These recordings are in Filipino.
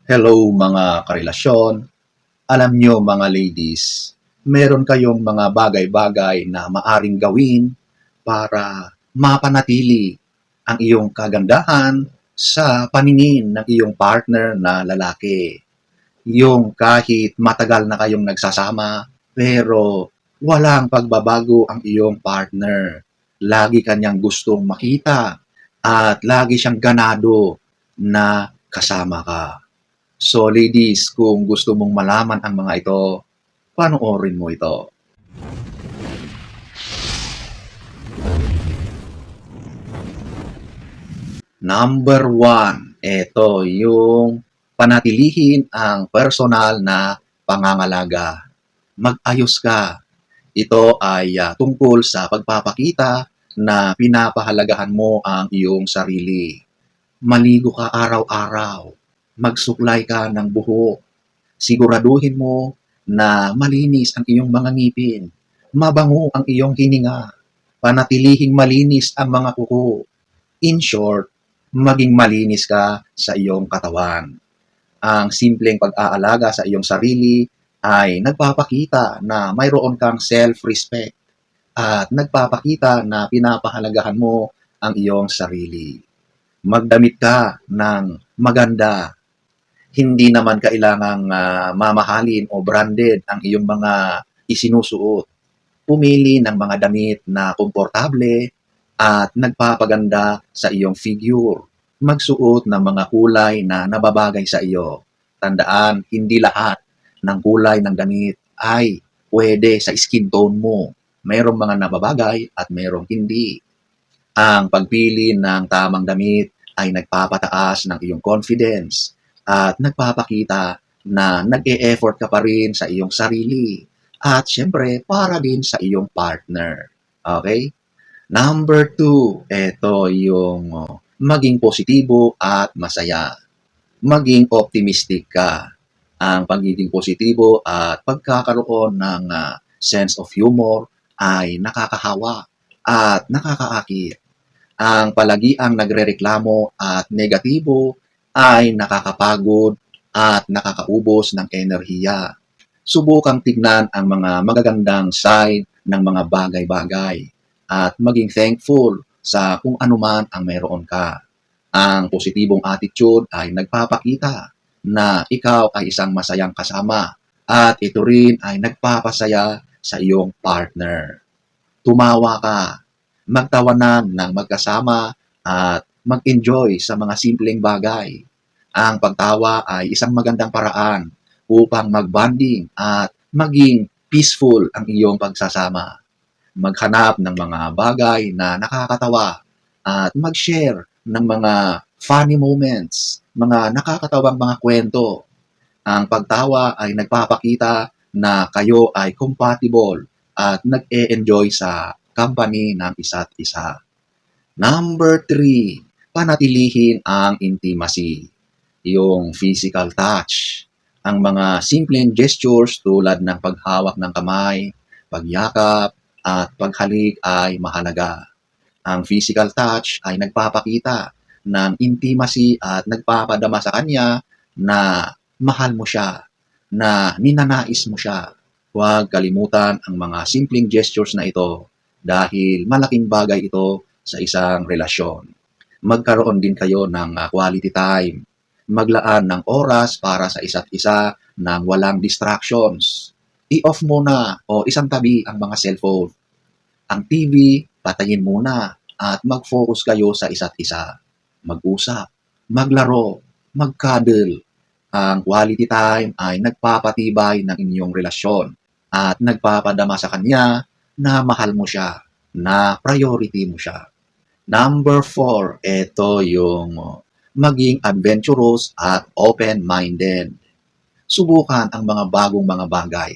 Hello mga karelasyon. Alam nyo mga ladies, meron kayong mga bagay-bagay na maaring gawin para mapanatili ang iyong kagandahan sa paningin ng iyong partner na lalaki. Yung kahit matagal na kayong nagsasama, pero walang pagbabago ang iyong partner. Lagi kanyang gustong makita at lagi siyang ganado na kasama ka. So ladies, kung gusto mong malaman ang mga ito, panoorin mo ito. Number 1, ito yung panatilihin ang personal na pangangalaga. Mag-ayos ka. Ito ay tungkol sa pagpapakita na pinapahalagahan mo ang iyong sarili. Maligo ka araw-araw. Magsuklay ka ng buhok. Siguraduhin mo na malinis ang iyong mga ngipin. Mabango ang iyong hininga. Panatilihing malinis ang mga kuko. In short, maging malinis ka sa iyong katawan. Ang simpleng pag-aalaga sa iyong sarili ay nagpapakita na mayroon kang self-respect at nagpapakita na pinapahalagahan mo ang iyong sarili. Magdamit ka ng maganda. Hindi naman kailangang mamahalin o branded ang iyong mga isinusuot. Pumili ng mga damit na komportable at nagpapaganda sa iyong figure. Magsuot ng mga kulay na nababagay sa iyo. Tandaan, hindi lahat ng kulay ng damit ay pwede sa skin tone mo. Mayroong mga nababagay at mayroong hindi. Ang pagpili ng tamang damit ay nagpapataas ng iyong confidence at nagpapakita na nag-e-effort ka pa rin sa iyong sarili at syempre para din sa iyong partner. Okay? Number 2, ito yung maging positibo at masaya. Maging optimistic ka. Ang pagiging positibo at pagkakaroon ng sense of humor ay nakakahawa at nakakaakit. Ang palagiang nagrereklamo at negatibo ay nakakapagod at nakakaubos ng enerhiya. Subukang tignan ang mga magagandang side ng mga bagay-bagay at maging thankful sa kung anuman ang meron ka. Ang positibong attitude ay nagpapakita na ikaw ay isang masayang kasama at ito rin ay nagpapasaya sa iyong partner. Tumawa ka, magtawanan ng magkasama at mag-enjoy sa mga simpleng bagay. Ang pagtawa ay isang magandang paraan upang mag-bonding at maging peaceful ang iyong pagsasama. Maghanap ng mga bagay na nakakatawa at mag-share ng mga funny moments, mga nakakatawang mga kwento. Ang pagtawa ay nagpapakita na kayo ay compatible at nag-e-enjoy sa company ng isa't isa. Number 3, panatilihin ang intimacy, yung physical touch. Ang mga simpleng gestures tulad ng paghawak ng kamay, pagyakap, at paghalik ay mahalaga. Ang physical touch ay nagpapakita ng intimacy at nagpapadama sa kanya na mahal mo siya, na ninanais mo siya. Huwag kalimutan ang mga simpleng gestures na ito dahil malaking bagay ito sa isang relasyon. Magkaroon din kayo ng quality time. Maglaan ng oras para sa isa't isa nang walang distractions. I-off muna o isang tabi ang mga cellphone. Ang TV, patayin muna at mag-focus kayo sa isa't isa. Mag-usap, maglaro, mag-cuddle. Ang quality time ay nagpapatibay ng inyong relasyon at nagpapadama sa kanya na mahal mo siya, na priority mo siya. Number 4, ito yung maging adventurous at open-minded. Subukan ang mga bagong mga bagay.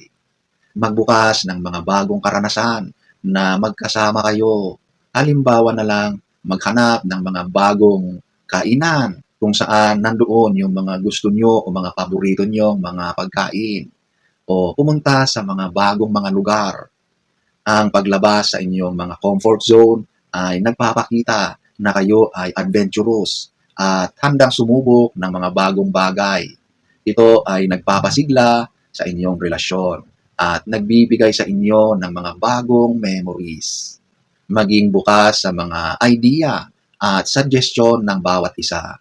Magbukas ng mga bagong karanasan na magkasama kayo. Halimbawa na lang, maghanap ng mga bagong kainan kung saan nandoon yung mga gusto nyo o mga paborito nyo, mga pagkain. O pumunta sa mga bagong mga lugar. Ang paglabas sa inyong mga comfort zone ay nagpapakita na kayo ay adventurous at handang sumubok ng mga bagong bagay. Ito ay nagpapasigla sa inyong relasyon at nagbibigay sa inyo ng mga bagong memories. Maging bukas sa mga idea at suggestion ng bawat isa.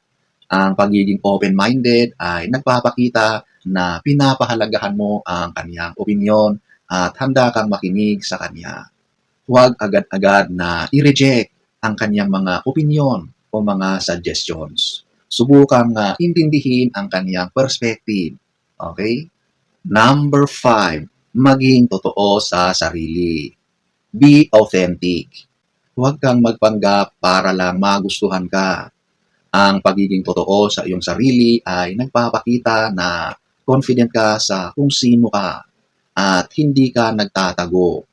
Ang pagiging open-minded ay nagpapakita na pinapahalagahan mo ang kaniyang opinyon at handa kang makinig sa kanya. Huwag agad-agad na i-reject ang kaniyang mga opinyon o mga suggestions. Subukang intindihin ang kaniyang perspective. Okay? Number 5, maging totoo sa sarili. Be authentic. Huwag kang magpanggap para lang magustuhan ka. Ang pagiging totoo sa iyong sarili ay nagpapakita na confident ka sa kung sino ka at hindi ka nagtatago.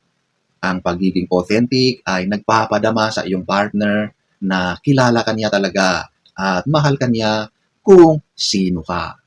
Ang pagiging authentic ay nagpapadama sa iyong partner na kilala ka niya talaga at mahal ka niya kung sino ka.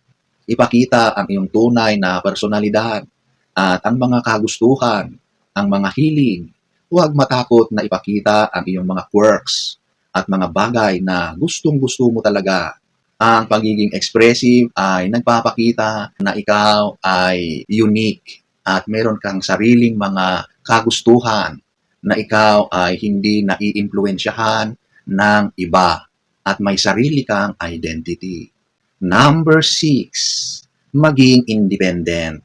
Ipakita ang iyong tunay na personalidad at ang mga kagustuhan, ang mga hiling. Huwag matakot na ipakita ang iyong mga quirks at mga bagay na gustong-gusto mo talaga. Ang pagiging expressive ay nagpapakita na ikaw ay unique at meron kang sariling mga kagustuhan na ikaw ay hindi naiimpluwensyahan ng iba at may sarili kang identity. Number 6, maging independent.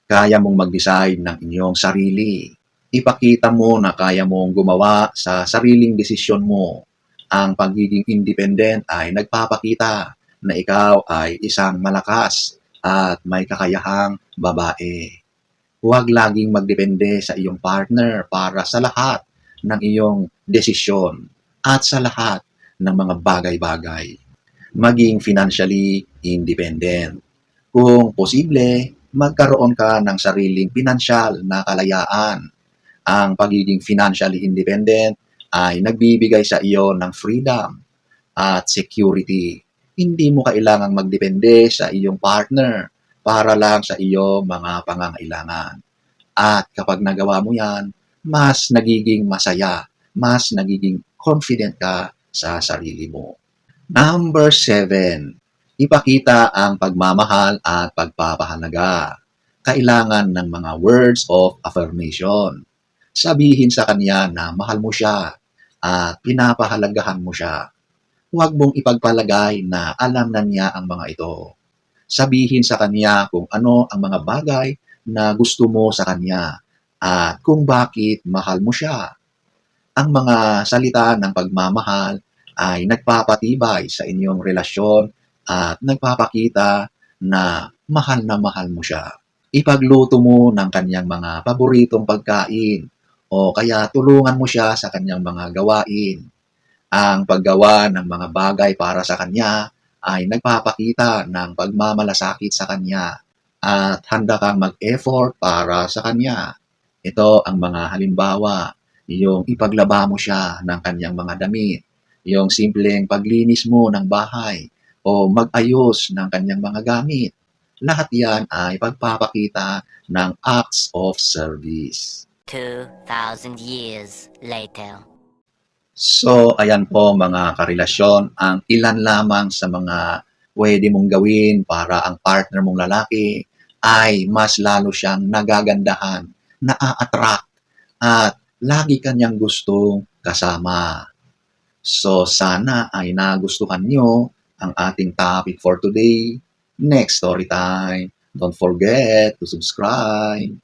Kaya mong mag-decide ng inyong sarili. Ipakita mo na kaya mong gumawa sa sariling desisyon mo. Ang pagiging independent ay nagpapakita na ikaw ay isang malakas at may kakayahang babae. Huwag laging magdepende sa iyong partner para sa lahat ng iyong desisyon at sa lahat ng mga bagay-bagay. Maging financially independent. Kung posible, magkaroon ka ng sariling pinansyal na kalayaan. Ang pagiging financially independent ay nagbibigay sa iyo ng freedom at security. Hindi mo kailangang magdepende sa iyong partner para lang sa iyong mga pangangailangan. At kapag nagawa mo yan, mas nagiging masaya, mas nagiging confident ka sa sarili mo. Number 7, ipakita ang pagmamahal at pagpapahalaga. Kailangan ng mga words of affirmation. Sabihin sa kanya na mahal mo siya at pinapahalagahan mo siya. Huwag mong ipagpalagay na alam na niya ang mga ito. Sabihin sa kanya kung ano ang mga bagay na gusto mo sa kanya at kung bakit mahal mo siya. Ang mga salita ng pagmamahal ay nagpapatibay sa inyong relasyon at nagpapakita na mahal mo siya. Ipagluto mo ng kanyang mga paboritong pagkain o kaya tulungan mo siya sa kanyang mga gawain. Ang paggawa ng mga bagay para sa kanya ay nagpapakita ng pagmamalasakit sa kanya at handa kang mag-effort para sa kanya. Ito ang mga halimbawa, yung ipaglaba mo siya ng kanyang mga damit, yung simpleng paglinis mo ng bahay, o mag-ayos ng kanyang mga gamit. Lahat yan ay pagpapakita ng acts of service. 2,000 years later. So, ayan po mga karelasyon, ang ilan lamang sa mga pwede mong gawin para ang partner mong lalaki ay mas lalo siyang nagagandahan, naa-attract, at lagi kanyang gustong kasama. So, sana ay nagustuhan nyo ang ating topic for today. Next story time. Don't forget to subscribe.